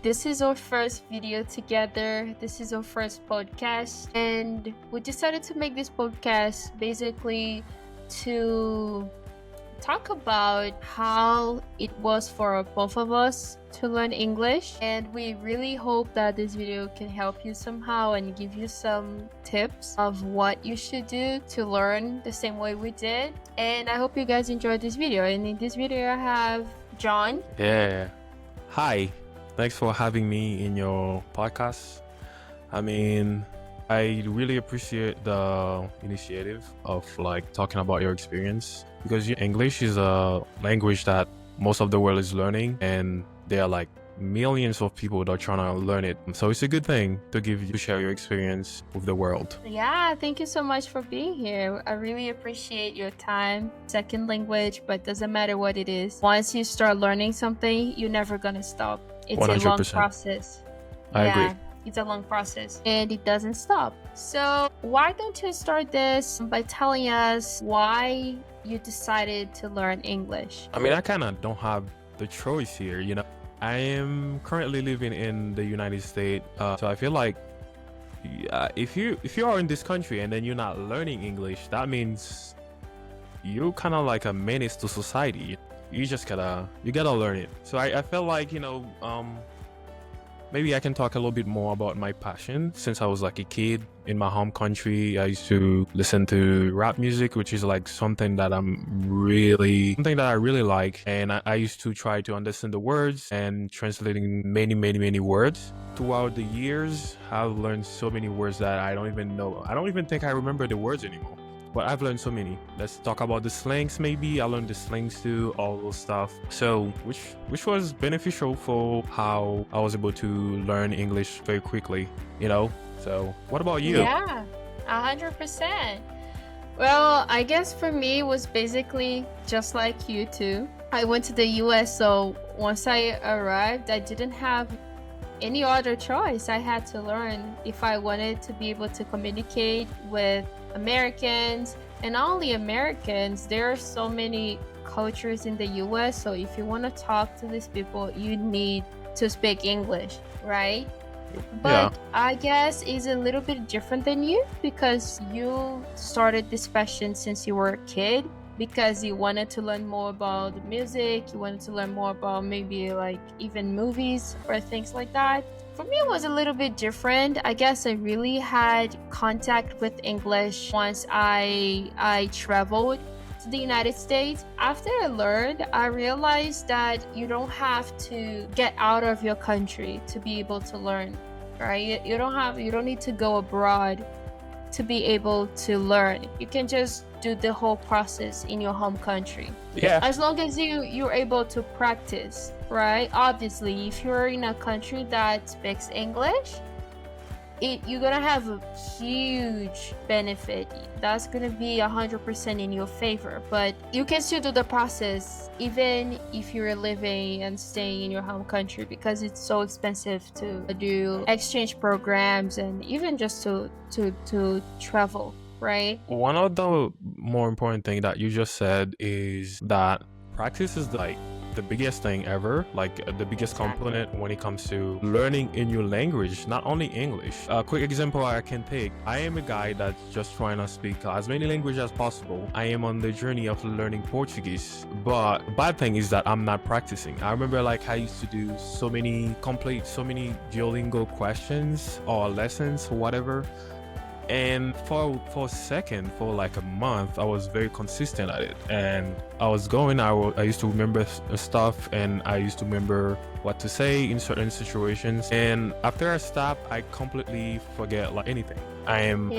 This is our first video together. This is our first podcast. And we decided to make this podcast basically to talk about how it was for both of us to learn English, and we really hope that this video can help you somehow and give you some tips of what you should do to learn the same way we did. And I hope you guys enjoyed this video. And in this video I have John. Yeah. Hi. Thanks for having me in your podcast. I mean, I really appreciate the initiative of talking about your experience, because English is a language that most of the world is learning, and there are millions of people that are trying to learn it. So it's a good thing to share your experience with the world. Yeah, thank you so much for being here. I really appreciate your time. Second language, but doesn't matter what it is. Once you start learning something, you're never gonna stop. It's 100%. a long process. I agree. It's a long process and it doesn't stop. So why don't you start this by telling us why you decided to learn English? I mean, I kind of don't have the choice here, I am currently living in the United States, so I feel like if you are in this country and then you're not learning English, that means you're kind of like a menace to society. You gotta learn it. So I felt like maybe I can talk a little bit more about my passion. Since I was a kid in my home country, I used to listen to rap music, which is something that I really like. And I used to try to understand the words and translating many words. Throughout the years, I've learned so many words that I don't even know. I don't even think I remember the words anymore. But I've learned so many. Let's talk about the slangs maybe. I learned the slangs too, all those stuff. So, which was beneficial for how I was able to learn English very quickly, So, what about you? Yeah, 100%. Well, I guess for me it was basically just like you too. I went to the US, so once I arrived, I didn't have any other choice. I had to learn if I wanted to be able to communicate with Americans, and not only Americans, there are so many cultures in the US, so if you want to talk to these people, you need to speak English, right? But Yeah. I guess it's a little bit different than you, because you started this passion since you were a kid, because you wanted to learn more about the music, you wanted to learn more about maybe even movies or things like that. For me, it was a little bit different. I guess I really had contact with English once I traveled to the United States. After I learned, I realized that you don't have to get out of your country to be able to learn, right? You don't need to go abroad to be able to learn. You can just do the whole process in your home country. Yeah. As long as you're able to practice, right? Obviously, if you're in a country that speaks English, you're gonna have a huge benefit. That's gonna be 100% in your favor. But you can still do the process even if you're living and staying in your home country, because it's so expensive to do exchange programs and even just to travel, right? One of the more important thing that you just said is that practice is the biggest thing ever, the biggest component when it comes to learning a new language, not only English. A quick example I can take: I am a guy that's just trying to speak as many languages as possible. I am on the journey of learning Portuguese, but the bad thing is that I'm not practicing. I remember I used to do so many Duolingo questions or lessons or whatever. And for a second, for a month, I was very consistent at it. And I used to remember stuff, and I used to remember what to say in certain situations. And after I stopped, I completely forget anything. I am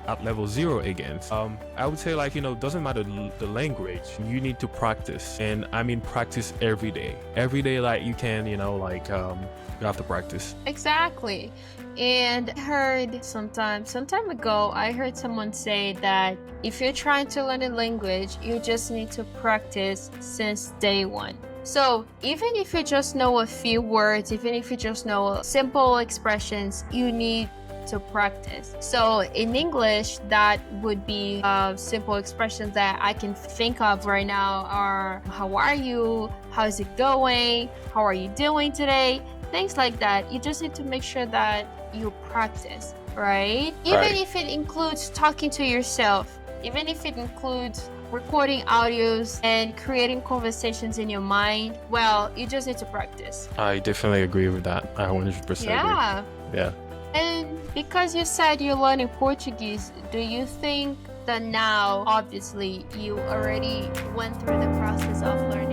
at level 0 again. I would say doesn't matter the language, you need to practice. And I mean practice every day. Every day, you can, you have to practice. Exactly. And I heard some time ago, I heard someone say that if you're trying to learn a language, you just need to practice since day one. So even if you just know a few words, even if you just know simple expressions, you need to practice. So in English, that would be simple expressions that I can think of right now are how are you, how's it going, how are you doing today, things like that. You just need to make sure that you practice, right? Even if it includes talking to yourself, even if it includes recording audios and creating conversations in your mind, well, you just need to practice. I definitely agree with that. I 100% agree. Yeah. And because you said you're learning Portuguese, do you think that now, obviously, you already went through the process of learning